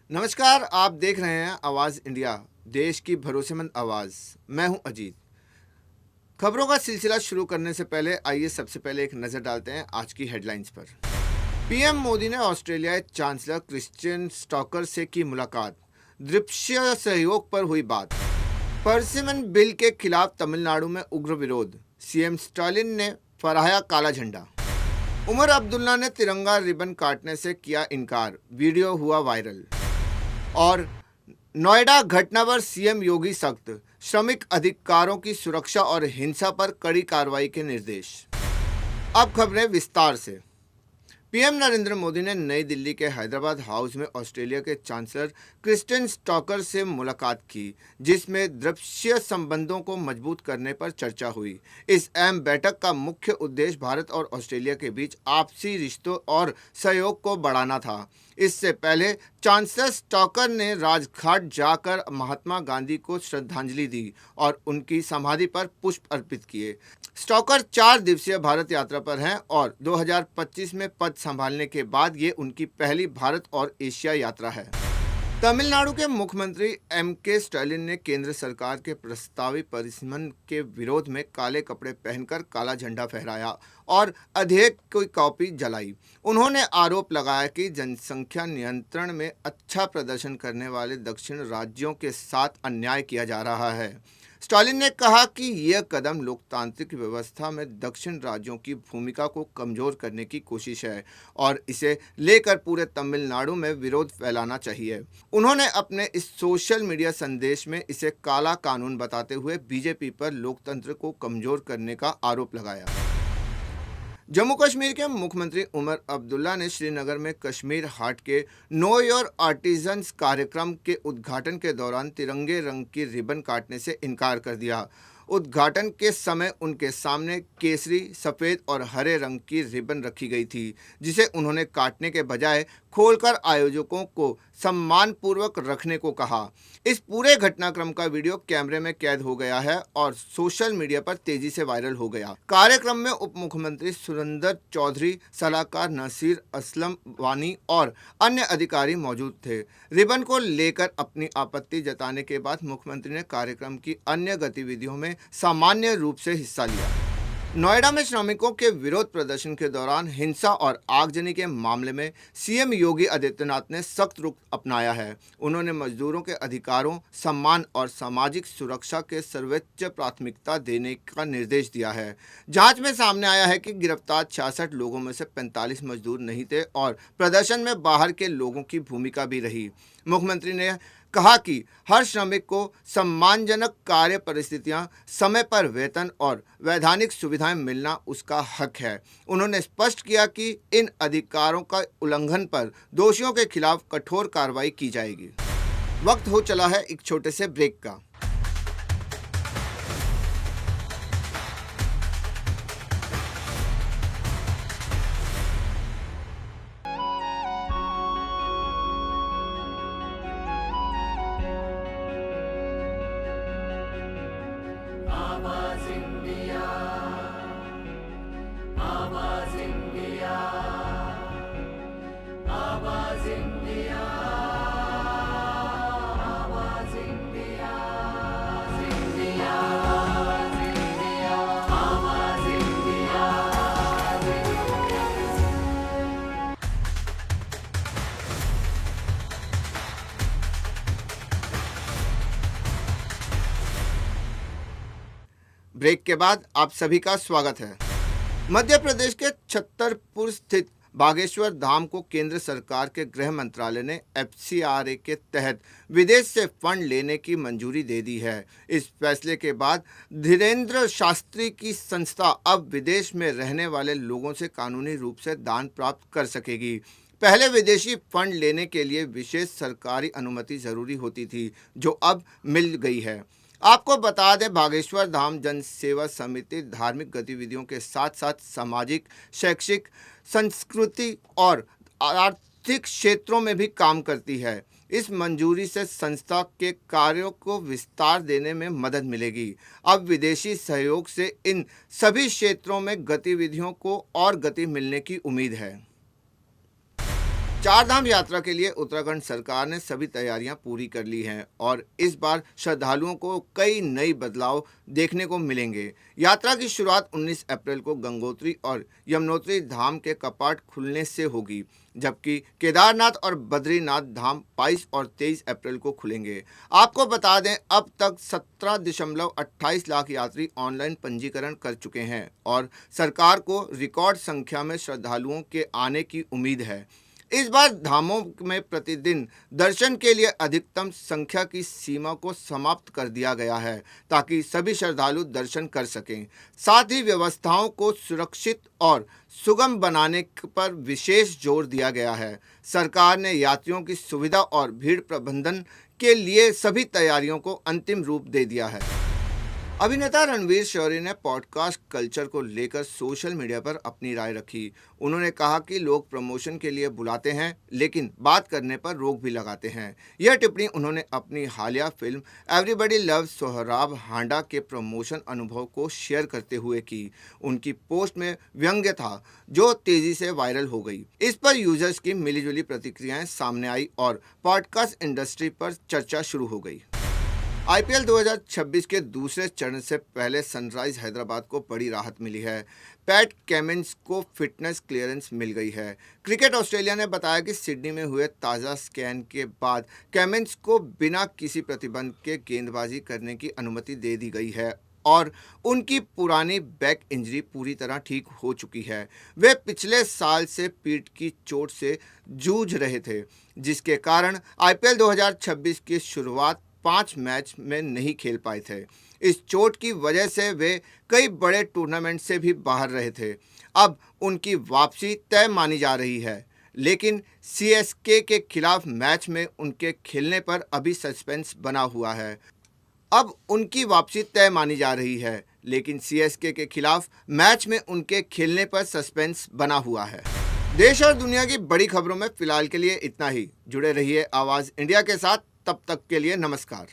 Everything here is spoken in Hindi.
नमस्कार, आप देख रहे हैं आवाज़ इंडिया, देश की भरोसेमंद आवाज़। मैं हूं अजीत। खबरों का सिलसिला शुरू करने से पहले आइए सबसे पहले एक नज़र डालते हैं आज की हेडलाइंस पर। पीएम मोदी ने ऑस्ट्रेलियाई चांसलर क्रिश्चियन स्टॉकर से की मुलाकात। द्विपक्षीय सहयोग पर हुई बात। परसिमन बिल के खिलाफ तमिलनाडु में उग्र विरोध। सीएम स्टालिन ने फहराया काला झंडा। उमर अब्दुल्ला ने तिरंगा रिबन काटने से किया इनकार, वीडियो हुआ वायरल। और नोएडा घटना पर सीएम योगी सख्त, श्रमिक अधिकारों की सुरक्षा और हिंसा पर कड़ी कार्रवाई के निर्देश। अब खबरें विस्तार से। पीएम नरेंद्र मोदी ने नई दिल्ली के हैदराबाद हाउस में ऑस्ट्रेलिया के चांसलर क्रिस्टियन स्टॉकर से मुलाकात की, जिसमें द्विपक्षीय संबंधों को मजबूत करने पर चर्चा हुई। इस अहम बैठक का मुख्य उद्देश्य भारत और ऑस्ट्रेलिया के बीच आपसी रिश्तों और सहयोग को बढ़ाना था। इससे पहले चांसलर स्टॉकर ने राजघाट जाकर महात्मा गांधी को श्रद्धांजलि दी और उनकी समाधि पर पुष्प अर्पित किए। स्टॉकर 4 दिवसीय भारत यात्रा पर हैं और 2025 में पद संभालने के बाद ये उनकी पहली भारत और एशिया यात्रा है। तमिलनाडु के मुख्यमंत्री एम.के. स्टालिन ने केंद्र सरकार के प्रस्तावित परिसीमन के विरोध में काले कपड़े पहनकर काला झंडा फहराया और अधेड़ की कॉपी जलाई। उन्होंने आरोप लगाया कि जनसंख्या नियंत्रण में अच्छा प्रदर्शन करने वाले दक्षिण राज्यों के साथ अन्याय किया जा रहा है। स्टालिन ने कहा कि यह कदम लोकतांत्रिक व्यवस्था में दक्षिण राज्यों की भूमिका को कमजोर करने की कोशिश है और इसे लेकर पूरे तमिलनाडु में विरोध फैलाना चाहिए। उन्होंने अपने इस सोशल मीडिया संदेश में इसे काला कानून बताते हुए बीजेपी पर लोकतंत्र को कमजोर करने का आरोप लगाया। जम्मू कश्मीर के मुख्यमंत्री उमर अब्दुल्ला ने श्रीनगर में कश्मीर हाट के नो योर आर्टिजन्स कार्यक्रम के उद्घाटन के दौरान तिरंगे रंग की रिबन काटने से इनकार कर दिया। उद्घाटन के समय उनके सामने केसरी, सफ़ेद और हरे रंग की रिबन रखी गई थी, जिसे उन्होंने काटने के बजाय खोलकर आयोजकों को सम्मानपूर्वक रखने को कहा। इस पूरे घटनाक्रम का वीडियो कैमरे में कैद हो गया है और सोशल मीडिया पर तेजी से वायरल हो गया। कार्यक्रम में उप मुख्यमंत्री सुरेंद्र चौधरी, सलाहकार नसीर असलम वानी और अन्य अधिकारी मौजूद थे। रिबन को लेकर अपनी आपत्ति जताने के बाद मुख्यमंत्री ने कार्यक्रम की अन्य गतिविधियों में सामान्य रूप से हिस्सा लिया। नोएडा में श्रमिकों के विरोध प्रदर्शन के दौरान हिंसा और आगजनी के मामले में सीएम योगी आदित्यनाथ ने सख्त रुख अपनाया है। उन्होंने मजदूरों के अधिकारों, सम्मान और सामाजिक सुरक्षा के सर्वोच्च प्राथमिकता देने का निर्देश दिया है। जांच में सामने आया है कि गिरफ्तार 66 लोगों में से 45 मजदूर नहीं थे और प्रदर्शन में बाहर के लोगों की भूमिका भी रही। मुख्यमंत्री ने कहा कि हर श्रमिक को सम्मानजनक कार्य परिस्थितियां, समय पर वेतन और वैधानिक सुविधाएं मिलना उसका हक है। उन्होंने स्पष्ट किया कि इन अधिकारों का उल्लंघन पर दोषियों के खिलाफ कठोर कार्रवाई की जाएगी। वक्त हो चला है एक छोटे से ब्रेक का। ब्रेक के बाद आप सभी का स्वागत है। मध्य प्रदेश के छतरपुर स्थित बागेश्वर धाम को केंद्र सरकार के गृह मंत्रालय ने एफसीआरए के तहत विदेश से फंड लेने की मंजूरी दे दी है। इस फैसले के बाद धीरेन्द्र शास्त्री की संस्था अब विदेश में रहने वाले लोगों से कानूनी रूप से दान प्राप्त कर सकेगी। पहले विदेशी फंड लेने के लिए विशेष सरकारी अनुमति जरूरी होती थी, जो अब मिल गई है। आपको बता दें, बागेश्वर धाम जन सेवा समिति धार्मिक गतिविधियों के साथ साथ सामाजिक, शैक्षिक, संस्कृति और आर्थिक क्षेत्रों में भी काम करती है। इस मंजूरी से संस्था के कार्यों को विस्तार देने में मदद मिलेगी। अब विदेशी सहयोग से इन सभी क्षेत्रों में गतिविधियों को और गति मिलने की उम्मीद है। चारधाम यात्रा के लिए उत्तराखंड सरकार ने सभी तैयारियां पूरी कर ली हैं और इस बार श्रद्धालुओं को कई नए बदलाव देखने को मिलेंगे। यात्रा की शुरुआत 19 अप्रैल को गंगोत्री और यमुनोत्री धाम के कपाट खुलने से होगी, जबकि केदारनाथ और बद्रीनाथ धाम 22 और 23 अप्रैल को खुलेंगे। आपको बता दें, अब तक 17.28 लाख यात्री ऑनलाइन पंजीकरण कर चुके हैं और सरकार को रिकॉर्ड संख्या में श्रद्धालुओं के आने की उम्मीद है। इस बार धामों में प्रतिदिन दर्शन के लिए अधिकतम संख्या की सीमा को समाप्त कर दिया गया है ताकि सभी श्रद्धालु दर्शन कर सकें। साथ ही व्यवस्थाओं को सुरक्षित और सुगम बनाने पर विशेष जोर दिया गया है। सरकार ने यात्रियों की सुविधा और भीड़ प्रबंधन के लिए सभी तैयारियों को अंतिम रूप दे दिया है। अभिनेता रणवीर शौरी ने पॉडकास्ट कल्चर को लेकर सोशल मीडिया पर अपनी राय रखी। उन्होंने कहा कि लोग प्रमोशन के लिए बुलाते हैं, लेकिन बात करने पर रोक भी लगाते हैं। यह टिप्पणी उन्होंने अपनी हालिया फिल्म एवरीबॉडी लव्स सोहराब हांडा के प्रमोशन अनुभव को शेयर करते हुए की। उनकी पोस्ट में व्यंग्य था, जो तेजी से वायरल हो गई। इस पर यूजर्स की मिलीजुली प्रतिक्रियाएं सामने आई और पॉडकास्ट इंडस्ट्री पर चर्चा शुरू हो गई। आईपीएल 2026 के दूसरे चरण से पहले सनराइज हैदराबाद को बड़ी राहत मिली है। पैट कमिंस को फिटनेस क्लियरेंस मिल गई है। क्रिकेट ऑस्ट्रेलिया ने बताया कि सिडनी में हुए ताज़ा स्कैन के बाद कमिंस को बिना किसी प्रतिबंध के गेंदबाजी करने की अनुमति दे दी गई है और उनकी पुरानी बैक इंजरी पूरी तरह ठीक हो चुकी है। वे पिछले साल से पीठ की चोट से जूझ रहे थे, जिसके कारण आईपीएल 2026 की शुरुआत 5 मैच में नहीं खेल पाए थे। इस चोट की वजह से वे कई बड़े टूर्नामेंट से भी बाहर रहे थे। अब उनकी वापसी तय मानी जा रही है, लेकिन सीएसके के खिलाफ मैच में उनके खेलने पर अभी सस्पेंस बना हुआ है। अब उनकी वापसी तय मानी जा रही है, लेकिन सीएसके के खिलाफ मैच में उनके खेलने पर सस्पेंस बना हुआ है। देश और दुनिया की बड़ी खबरों में फिलहाल के लिए इतना ही। जुड़े रहिए आवाज़ इंडिया के साथ। तब तक के लिए नमस्कार।